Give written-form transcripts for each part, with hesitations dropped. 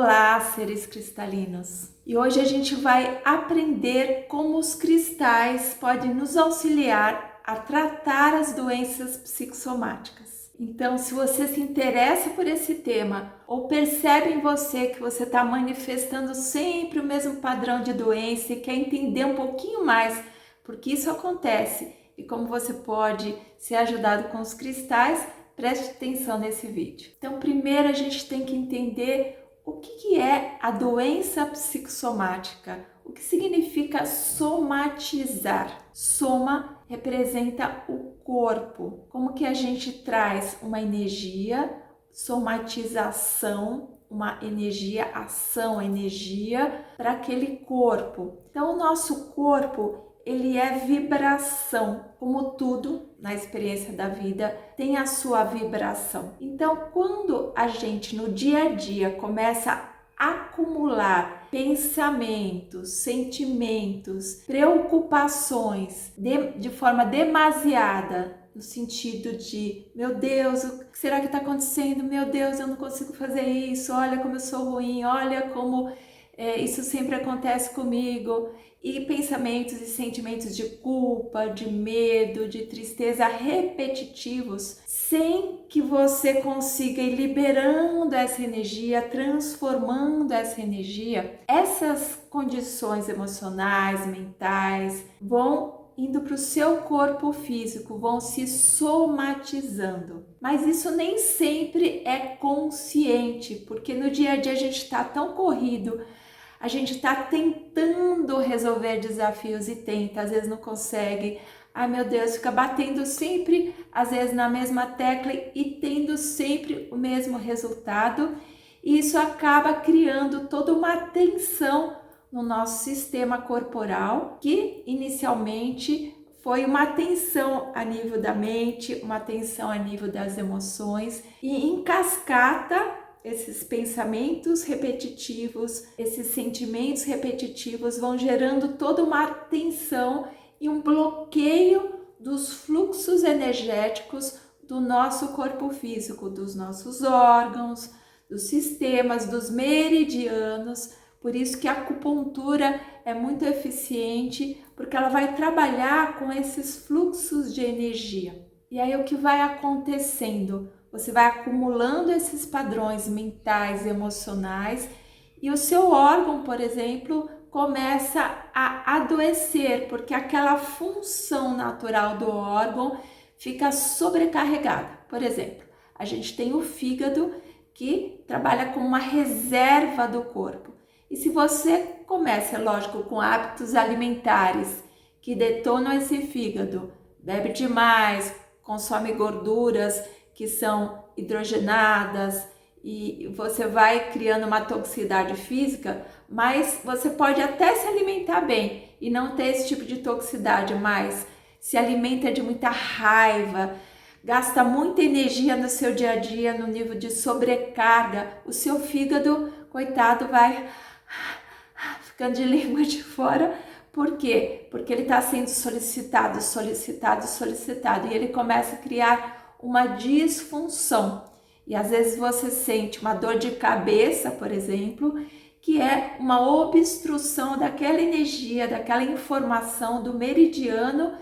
Olá, seres cristalinos! E hoje a gente vai aprender como os cristais podem nos auxiliar a tratar as doenças psicossomáticas. Então, se você se interessa por esse tema ou percebe em você que você está manifestando sempre o mesmo padrão de doença e quer entender um pouquinho mais por que isso acontece e como você pode ser ajudado com os cristais, preste atenção nesse vídeo. Então, primeiro a gente tem que entender o que é a doença psicossomática. O que significa somatizar? Soma representa o corpo. Como que a gente traz uma energia, somatização, uma energia, ação, energia para aquele corpo. Então, o nosso corpo ele é vibração, como tudo na experiência da vida tem a sua vibração. Então, quando a gente no dia a dia começa a acumular pensamentos, sentimentos, preocupações de forma demasiada, no sentido de, meu Deus, o que será que está acontecendo? Meu Deus, eu não consigo fazer isso, olha como eu sou ruim, olha como isso sempre acontece comigo. E pensamentos e sentimentos de culpa, de medo, de tristeza repetitivos, sem que você consiga ir liberando essa energia, transformando essa energia, essas condições emocionais, mentais, vão indo para o seu corpo físico, vão se somatizando. Mas isso nem sempre é consciente, porque no dia a dia a gente está tão corrido, a gente está tentando resolver desafios e tenta, às vezes não consegue. Ai meu Deus, fica batendo sempre, às vezes na mesma tecla e tendo sempre o mesmo resultado. E isso acaba criando toda uma tensão no nosso sistema corporal, que inicialmente foi uma tensão a nível da mente, uma tensão a nível das emoções e em cascata. Esses pensamentos repetitivos, esses sentimentos repetitivos vão gerando toda uma tensão e um bloqueio dos fluxos energéticos do nosso corpo físico, dos nossos órgãos, dos sistemas, dos meridianos. Por isso que a acupuntura é muito eficiente, porque ela vai trabalhar com esses fluxos de energia. E aí o que vai acontecendo? Você vai acumulando esses padrões mentais, emocionais e o seu órgão, por exemplo, começa a adoecer, porque aquela função natural do órgão fica sobrecarregada. Por exemplo, a gente tem o fígado que trabalha como uma reserva do corpo. E se você começa, lógico, com hábitos alimentares que detonam esse fígado, bebe demais, consome gorduras que são hidrogenadas e você vai criando uma toxicidade física, mas você pode até se alimentar bem e não ter esse tipo de toxicidade, mas se alimenta de muita raiva, gasta muita energia no seu dia a dia, no nível de sobrecarga, o seu fígado, coitado, vai ficando de língua de fora. Por quê? Porque ele está sendo solicitado e ele começa a criar uma disfunção. E às vezes você sente uma dor de cabeça, por exemplo, que é uma obstrução daquela energia, daquela informação do meridiano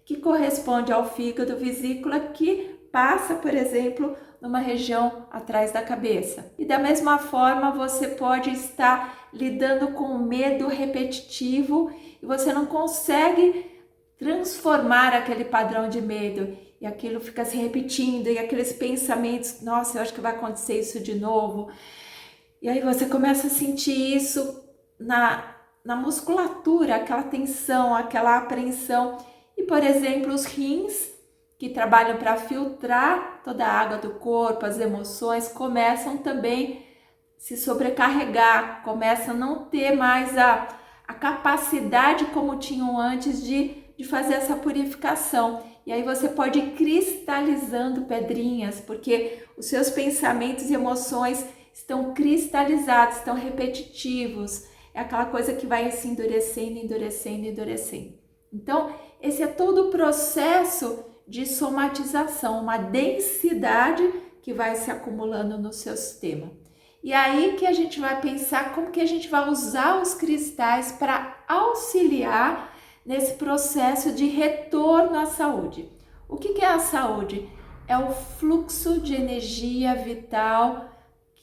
que corresponde ao fígado, vesícula, que passa, por exemplo, numa região atrás da cabeça. E da mesma forma, você pode estar lidando com medo repetitivo e você não consegue transformar aquele padrão de medo e aquilo fica se repetindo e aqueles pensamentos, nossa, eu acho que vai acontecer isso de novo. E aí você começa a sentir isso na musculatura, aquela tensão, aquela apreensão. E, por exemplo, os rins, que trabalham para filtrar toda a água do corpo, as emoções, começam também a se sobrecarregar, começam a não ter mais a capacidade como tinham antes de fazer essa purificação. E aí você pode ir cristalizando pedrinhas, porque os seus pensamentos e emoções estão cristalizados, estão repetitivos. É aquela coisa que vai se endurecendo, endurecendo, endurecendo. Então, esse é todo o processo de somatização, uma densidade que vai se acumulando no seu sistema. E aí que a gente vai pensar como que a gente vai usar os cristais para auxiliar nesse processo de retorno à saúde. O que é a saúde? É o fluxo de energia vital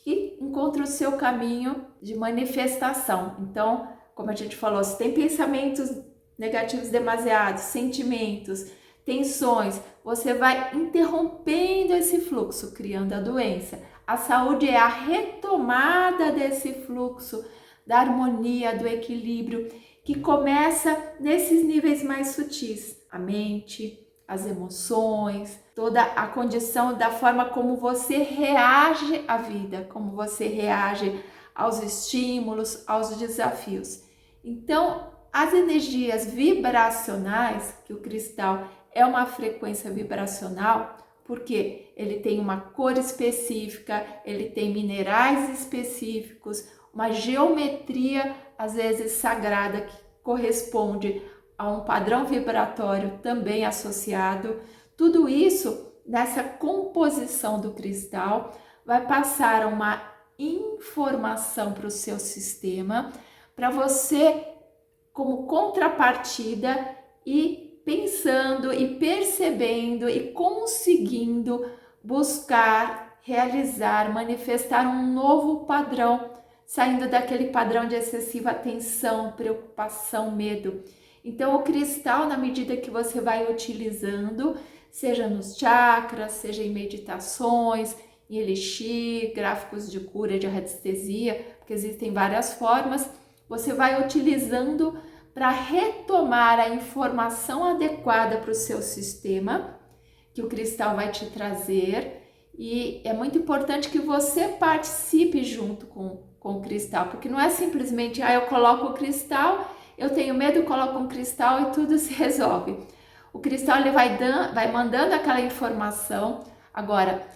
que encontra o seu caminho de manifestação. Então, como a gente falou, se tem pensamentos negativos demasiados, sentimentos, tensões, você vai interrompendo esse fluxo, criando a doença. A saúde é a retomada desse fluxo, da harmonia, do equilíbrio, que começa nesses níveis mais sutis. A mente, as emoções, toda a condição da forma como você reage à vida, como você reage aos estímulos, aos desafios. Então, as energias vibracionais, que o cristal é uma frequência vibracional, porque ele tem uma cor específica, ele tem minerais específicos, uma geometria, às vezes sagrada, que corresponde a um padrão vibratório também associado. Tudo isso, nessa composição do cristal, vai passar uma informação para o seu sistema, para você, como contrapartida, ir pensando e percebendo e conseguindo buscar, realizar, manifestar um novo padrão, saindo daquele padrão de excessiva tensão, preocupação, medo. Então, o cristal, na medida que você vai utilizando, seja nos chakras, seja em meditações, em elixir, gráficos de cura de radiestesia, porque existem várias formas, você vai utilizando para retomar a informação adequada para o seu sistema, que o cristal vai te trazer. E é muito importante que você participe junto com o cristal, porque não é simplesmente, eu coloco o cristal, eu tenho medo, coloco um cristal e tudo se resolve. O cristal ele vai mandando aquela informação. Agora,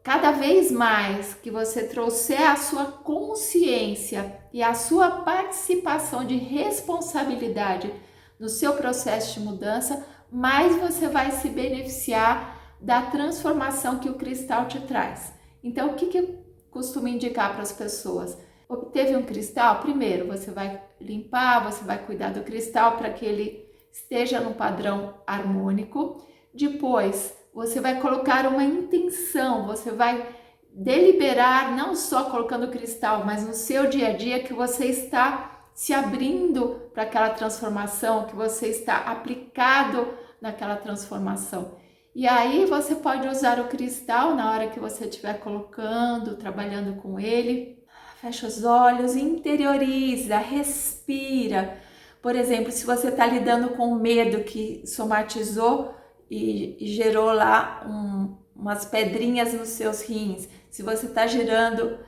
cada vez mais que você trouxer a sua consciência e a sua participação de responsabilidade no seu processo de mudança, mais você vai se beneficiar da transformação que o cristal te traz. Então, o que eu costumo indicar para as pessoas? Obteve um cristal? Primeiro, você vai limpar, você vai cuidar do cristal para que ele esteja no padrão harmônico. Depois, você vai colocar uma intenção, você vai deliberar, não só colocando o cristal, mas no seu dia a dia, que você está se abrindo para aquela transformação, que você está aplicado naquela transformação. E aí você pode usar o cristal na hora que você estiver colocando, trabalhando com ele. Fecha os olhos, interioriza, respira. Por exemplo, se você está lidando com medo que somatizou e gerou lá umas pedrinhas nos seus rins, se você está gerando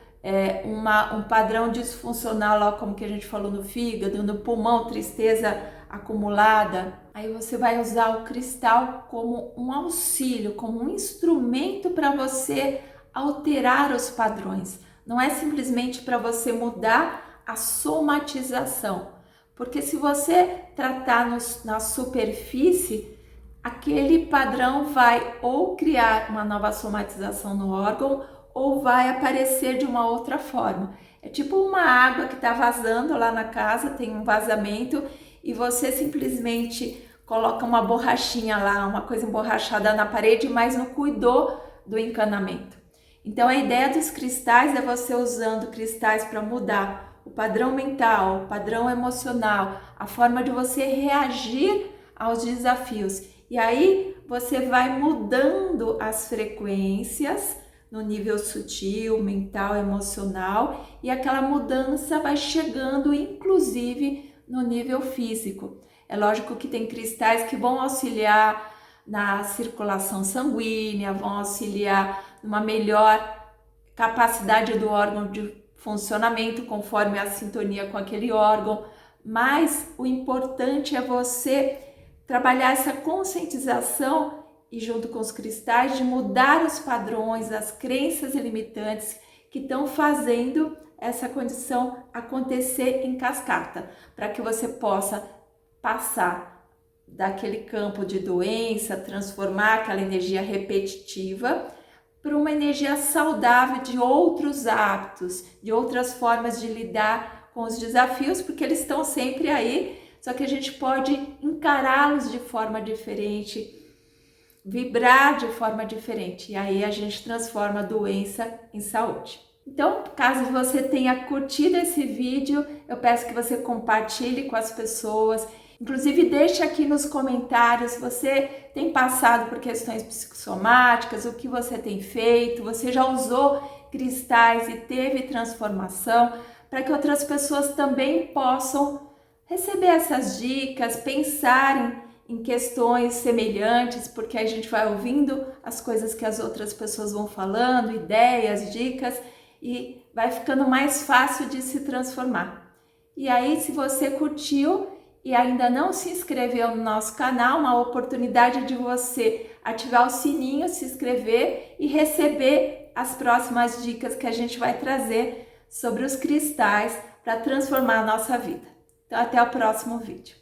um padrão disfuncional, lá, como que a gente falou, no fígado, no pulmão, tristeza acumulada, aí você vai usar o cristal como um auxílio, como um instrumento para você alterar os padrões. Não é simplesmente para você mudar a somatização, porque se você tratar na superfície, aquele padrão vai ou criar uma nova somatização no órgão ou vai aparecer de uma outra forma. É tipo uma água que está vazando lá na casa, tem um vazamento e você simplesmente coloca uma borrachinha lá, uma coisa emborrachada na parede, mas não cuidou do encanamento. Então a ideia dos cristais é você usando cristais para mudar o padrão mental, o padrão emocional, a forma de você reagir aos desafios. E aí você vai mudando as frequências no nível sutil, mental, emocional, e aquela mudança vai chegando inclusive no nível físico. É lógico que tem cristais que vão auxiliar na circulação sanguínea, vão auxiliar numa melhor capacidade do órgão de funcionamento conforme a sintonia com aquele órgão, mas o importante é você trabalhar essa conscientização e junto com os cristais de mudar os padrões, as crenças limitantes que estão fazendo essa condição acontecer em cascata, para que você possa passar daquele campo de doença, transformar aquela energia repetitiva para uma energia saudável de outros hábitos, de outras formas de lidar com os desafios, porque eles estão sempre aí, só que a gente pode encará-los de forma diferente, vibrar de forma diferente, e aí a gente transforma a doença em saúde. Então, caso você tenha curtido esse vídeo, eu peço que você compartilhe com as pessoas. Inclusive, deixe aqui nos comentários se você tem passado por questões psicossomáticas, o que você tem feito, você já usou cristais e teve transformação, para que outras pessoas também possam receber essas dicas, pensarem em questões semelhantes, porque a gente vai ouvindo as coisas que as outras pessoas vão falando, ideias, dicas, e vai ficando mais fácil de se transformar. E aí, se você curtiu e ainda não se inscreveu no nosso canal, uma oportunidade de você ativar o sininho, se inscrever e receber as próximas dicas que a gente vai trazer sobre os cristais para transformar a nossa vida. Então, até o próximo vídeo.